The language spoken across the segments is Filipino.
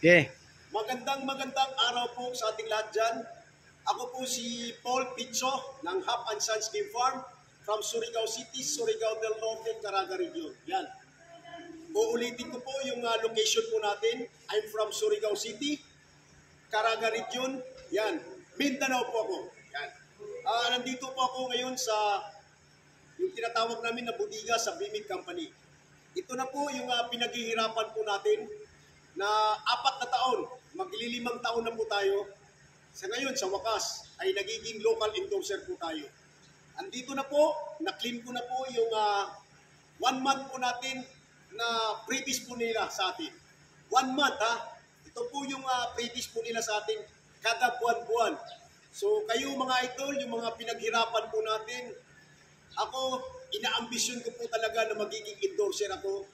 Okay. Magandang araw po sa ating lahat dyan. Ako po si Paul Picho ng Hap and Sons Game Farm from Surigao City, Surigao del Norte, Caraga Region. Yan. Uulitin ko po yung location po natin. I'm from Surigao City, Caraga Region. Yan. Mindanao po ako. Yan. Nandito po ako ngayon sa yung tinatawag namin na budiga sa Bimig Company. Ito na po yung pinaghihirapan po natin na 4 na taon, maglililimang taon na po tayo. Sa ngayon, sa wakas, ay nagiging local endorser po tayo. Andito na po, na-claim ko na po yung 1 month po natin na previous po nila sa atin. 1 month ha, ito po yung previous po nila sa atin kada buwan-buwan. So kayo mga idol, yung mga pinaghirapan po natin, ako, inaambisyon ko po talaga na magiging endorser ako.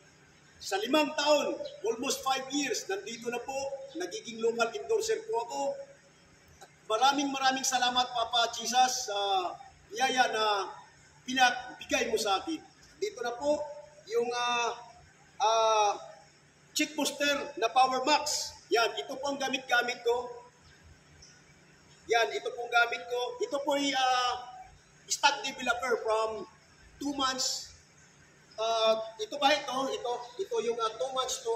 Sa 5 taon, almost 5 years, nandito na po, nagiging local endorser po ako. At maraming salamat, Papa Jesus, sa biyaya na pinabigay mo sa akin. Dito na po, yung chick booster na Power Max. Yan, ito po ang gamit-gamit ko. Yan, ito po ang gamit ko. Ito po ay stock developer from 2 months. Ito yung 2 months to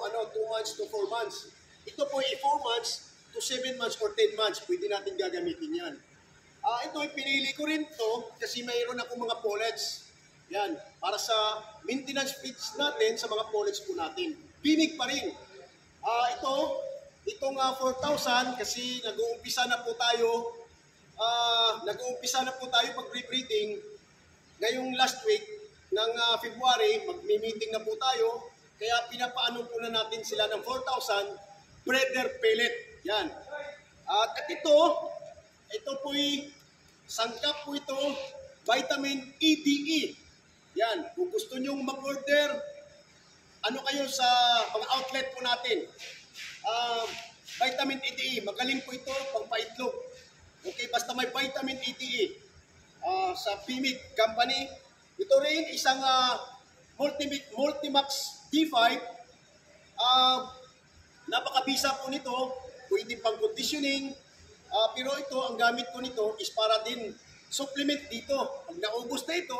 4 months. Ito po ay 4 months to 7 months or 10 months. Pwede natin gagamitin yan. Ito ay pinili ko rin to kasi mayroon akong mga pullets. Yan, para sa maintenance feeds natin sa mga pullets po natin. Bimig pa rin. Itong 4,000 kasi nag-uumpisa na po tayo pag-breeding. Ngayong last week ng February, magmi-meeting na po tayo. Kaya pinapaano po na natin sila ng 4,000 breeder pellet. Yan. At ito po'y sangkap po ito, vitamin EDE. Yan. Kung gusto nyong mag-order, ano kayo sa mga outlet po natin. Vitamin EDE, magaling po ito, pangpaitlog. Okay, basta may vitamin EDE sa Bimig Company. Ito rin isang Multimax D5. Napakabisa po nito, pwede pang conditioning. Pero ito, ang gamit ko nito is para din supplement dito. Pag naubos na ito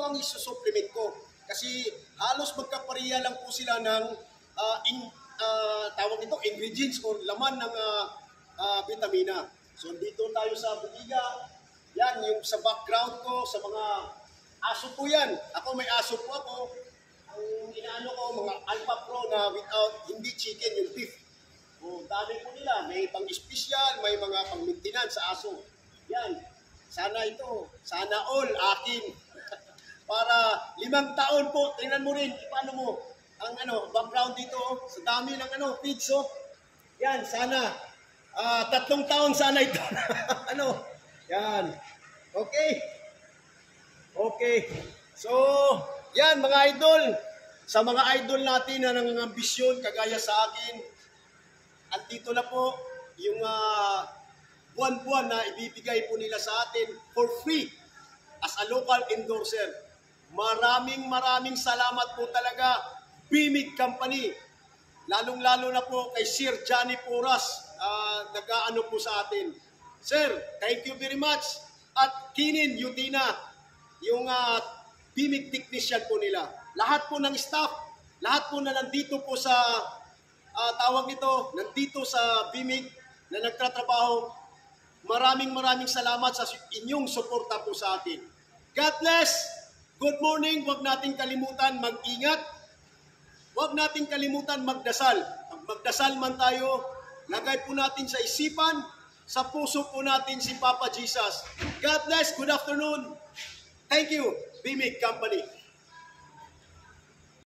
ang isusupplement ko. Kasi halos magkapareha lang po sila ng tawag ito, ingredients o laman ng vitamina. So dito tayo sa budiga. Yan, yung sa background ko, sa mga aso po yan. Ako may aso po ako. Ang inaano ko, mga Alpha Pro na hindi chicken, yung beef. O, dami po nila. May pang-special, may mga pang-maintenance sa aso. Yan. Sana all akin. Para 5 taon po, tingnan mo rin, paano mo, ang background dito, sa dami ng feeds, yan, sana. 3 taon sana ito. Yan. Okay. So, yan mga idol. Sa mga idol natin na nangangambisyon, kagaya sa akin, andito na po yung buwan-buwan na ibibigay po nila sa atin for free as a local endorser. Maraming salamat po talaga, Bimig Company. Lalong-lalo na po kay Sir Johnny Porras, nag-aano po sa atin. Sir, thank you very much. At Kinin Yutina, yung Bimig technician po nila. Lahat po ng staff, lahat po na nandito po sa nandito sa Bimig na nagtatrabaho. Maraming salamat sa inyong suporta po sa atin. God bless. Good morning. Huwag nating kalimutan mag-ingat. Huwag nating kalimutan magdasal. Pag magdasal man tayo, lagay po natin sa isipan, sa puso po natin si Papa Jesus. God bless. Good afternoon. Thank you, Bimig Company.